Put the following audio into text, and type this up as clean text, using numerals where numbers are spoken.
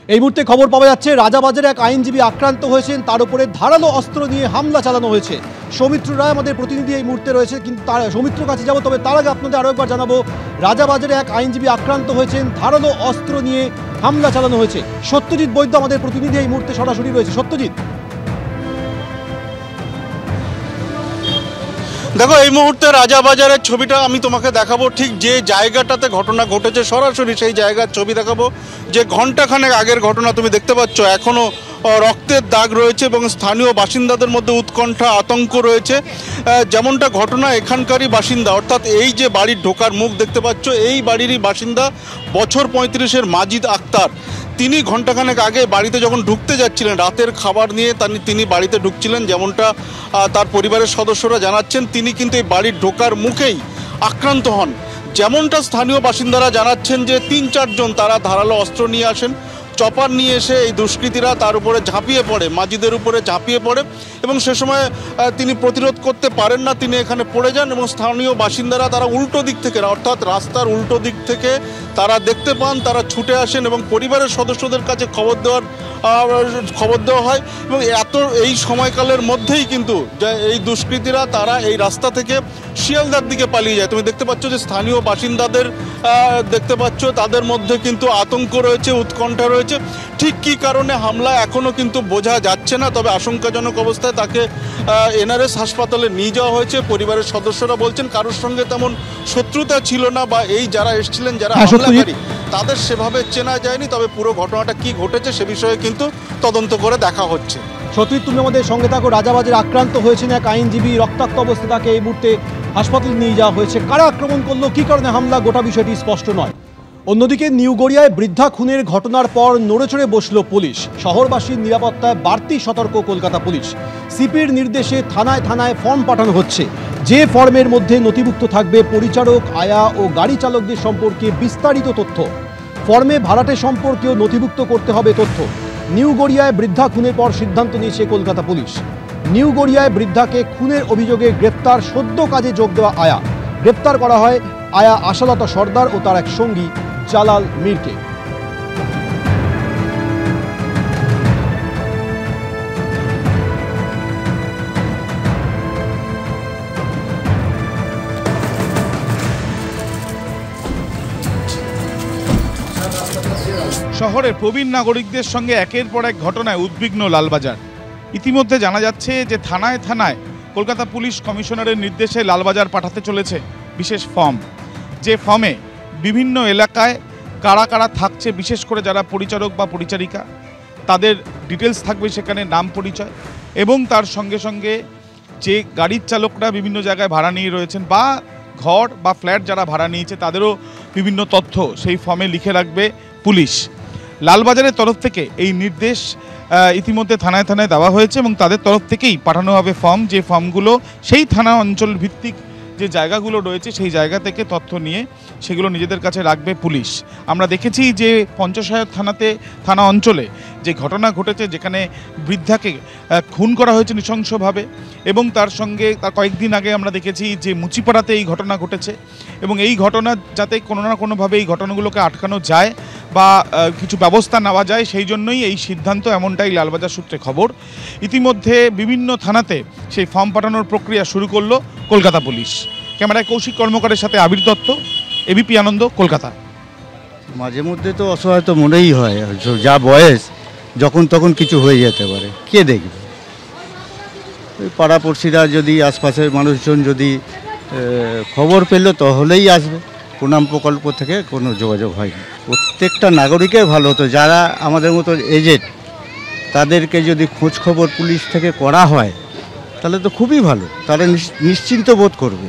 এই মুহূর্তে খবর পাওয়া যাচ্ছে রাজাবাজারে এক আইনজীবী আক্রান্ত হয়েছেন, তার উপরে ধারালো অস্ত্র নিয়ে হামলা চালানো হয়েছে। সৌমিত্র রায় আমাদের প্রতিনিধি এই মুহূর্তে রয়েছে, কিন্তু তার সৌমিত্রের কাছে যাবো, তবে তার আগে আপনাদের আরও একবার জানাবো রাজাবাজারে এক আইনজীবী আক্রান্ত হয়েছেন, ধারালো অস্ত্র নিয়ে হামলা চালানো হয়েছে। সত্যজিৎ বৈদ্য আমাদের প্রতিনিধি এই মুহূর্তে সরাসরি রয়েছে। সত্যজিৎ, দেখো এই মুহূর্তে রাজাবাজারের ছবিটা আমি তোমাকে দেখাবো, ঠিক যে জায়গাটাতে ঘটনা ঘটেছে সরাসরি সেই জায়গার ছবি দেখাবো। যে ঘন্টাখানেক আগের ঘটনা তুমি দেখতে পাচ্ছ, এখনও রক্তের দাগ রয়েছে এবং স্থানীয় বাসিন্দাদের মধ্যে উৎকণ্ঠা আতঙ্ক রয়েছে। যেমনটা ঘটনা এখানকারই বাসিন্দা, অর্থাৎ এই যে বাড়ির ঢোকার মুখ দেখতে পাচ্ছ, এই বাড়িরই বাসিন্দা বছর 35-এর মাজিদ আক্তার। তিনি ঘণ্টাখানেক আগে বাড়িতে যখন ঢুকতে যাচ্ছিলেন, রাতের খাবার নিয়ে তিনি বাড়িতে ঢুকছিলেন, যেমনটা তার পরিবারের সদস্যরা জানাচ্ছেন, তিনি কিন্তু এই বাড়ির ঢোকার মুখেই আক্রান্ত হন। যেমনটা স্থানীয় বাসিন্দারা জানাচ্ছেন যে 3-4 জন তারা ধারালো অস্ত্র নিয়ে আসেন, চপার নিয়ে এসে এই দুষ্কৃতীরা তার উপরে ঝাঁপিয়ে পড়ে, মাজিদের উপরে ঝাঁপিয়ে পড়ে এবং সে সময় তিনি প্রতিরোধ করতে পারেন না, তিনি এখানে পড়ে যান এবং স্থানীয় বাসিন্দারা তারা উল্টো দিক থেকে, অর্থাৎ রাস্তার উল্টো দিক থেকে তারা দেখতে পান, তারা ছুটে আসেন এবং পরিবারের সদস্যদের কাছে খবর দেওয়া হয়। এবং এই সময়কালের মধ্যেই কিন্তু এই দুষ্কৃতীরা তারা এই রাস্তা থেকে শিয়ালদার দিকে পালিয়ে যায়। তুমি দেখতে পাচ্ছ যে স্থানীয় বাসিন্দাদের দেখতে পাচ্ছ, তাদের মধ্যে কিন্তু আতঙ্ক রয়েছে, উৎকণ্ঠা রয়েছে। ঠিক কী কারণে হামলা এখনও কিন্তু বোঝা যাচ্ছে না, তবে আশঙ্কাজনক অবস্থায় তাকে এনআরএস হাসপাতালে নিয়ে যাওয়া হয়েছে। পরিবারের সদস্যরা বলছেন কারোর সঙ্গে তেমন শত্রুতা ছিল না, বা এই যারা এসেছিলেন যারা হামলাকারী তাদের সেভাবে চেনা যায়নি, তবে পুরো ঘটনাটা কি ঘটেছে সে বিষয়ে কিন্তু তদন্ত করে দেখা হচ্ছে। সত্যি তুমি আমাদের সঙ্গে থাকো। রাজাবাজারে আক্রান্ত হয়েছেন এক আইনজীবী, রক্তাক্ত অবস্থায় তাকে এই মুহূর্তে হাসপাতালে নিয়ে যাওয়া হয়েছে। কারা আক্রমণ করলো, কী কারণে হামলা, গোটা বিষয়টি স্পষ্ট নয়। অন্যদিকে নিউ গড়িয়ায় বৃদ্ধা খুনের ঘটনার পর নড়েচড়ে বসল পুলিশ। শহরবাসীর নিরাপত্তায় বাড়তি সতর্ক কলকাতা পুলিশ। সিপির নির্দেশে থানায় থানায় ফর্ম পাঠানো হচ্ছে, যে ফর্মের মধ্যে নথিভুক্ত থাকবে পরিচারক, আয়া ও গাড়ি চালকদের সম্পর্কে বিস্তারিত তথ্য। ফর্মে ভাড়াটে সম্পর্কেও নথিভুক্ত করতে হবে তথ্য। নিউ গড়িয়ায় বৃদ্ধা খুনের পর সিদ্ধান্ত নিয়েছে কলকাতা পুলিশ। নিউ গড়িয়ায় বৃদ্ধাকে খুনের অভিযোগে গ্রেপ্তার সদ্য কাজে যোগ দেওয়া আয়া। গ্রেপ্তার করা হয় আয়া আশালতা সর্দার ও তার এক সঙ্গী জালাল মীরকে। শহরের প্রবীণ নাগরিকদের সঙ্গে একের পর এক ঘটনায় উদ্বিগ্ন লালবাজার। ইতিমধ্যে জানা যাচ্ছে যে থানায় থানায় কলকাতা পুলিশ কমিশনারের নির্দেশে লালবাজার পাঠাতে চলেছে বিশেষ ফর্ম, যে ফর্মে বিভিন্ন এলাকায় কারা কারা থাকছে, বিশেষ করে যারা পরিচারক বা পরিচারিকা, তাদের ডিটেলস থাকবে সেখানে, নাম পরিচয়, এবং তার সঙ্গে সঙ্গে যে গাড়ির চালকরা বিভিন্ন জায়গায় ভাড়া নিয়ে রয়েছেন বা ঘর বা ফ্ল্যাট যারা ভাড়া নিয়েছে তাদেরও বিভিন্ন তথ্য সেই ফর্মে লিখে রাখবে পুলিশ। লালবাজারের তরফ থেকে এই নির্দেশ ইতিমধ্যে থানায় থানায় দেওয়া হয়েছে এবং তাদের তরফ থেকেই পাঠানো হবে ফর্ম, যে ফর্মগুলো সেই থানা অঞ্চল ভিত্তিক যে জায়গাগুলো রয়েছে সেই জায়গা থেকে তথ্য নিয়ে সেগুলো নিজেদের কাছে রাখবে পুলিশ। আমরা দেখেছি যে পঞ্চশায়র থানা অঞ্চলে যে ঘটনা ঘটেছে, যেখানে বৃদ্ধাকে খুন করা হয়েছে নৃশংসভাবে, এবং তার সঙ্গে তার কয়েকদিন আগে আমরা দেখেছি যে মুচিপাড়াতে এই ঘটনা ঘটেছে, এবং এই ঘটনা যাতে কোনো না কোনোভাবে এই ঘটনাগুলোকে আটকানো যায় বা কিছু ব্যবস্থা নেওয়া যায়, সেই জন্যই এই সিদ্ধান্ত, এমনটাই লালবাজার সূত্রে খবর। ইতিমধ্যে বিভিন্ন থানাতে সেই ফর্ম পাঠানোর প্রক্রিয়া শুরু করলো কলকাতা পুলিশ। ক্যামেরায় কৌশিক কর্মকারের সাথে আবির দত্ত, এবিপি আনন্দ, কলকাতা। মাঝে মধ্যে তো অসহায় তো মনেই হয়, যা বয়স, যখন তখন কিছু হয়ে যেতে পারে, কে দেখবে। ওই পাড়াপড়শিরা যদি, আশপাশের মানুষজন যদি খবর পেল তাহলেই আসবে। প্রণাম প্রকল্প থেকে কোনো যোগাযোগ হয়নি। প্রত্যেকটা নাগরিকের ভালো হতো, যারা আমাদের মতো এজেড তাদেরকে যদি খোঁজ খবর পুলিশ থেকে করা হয় তাহলে তো খুবই ভালো, তারা নিশ্চিন্ত বোধ করবে।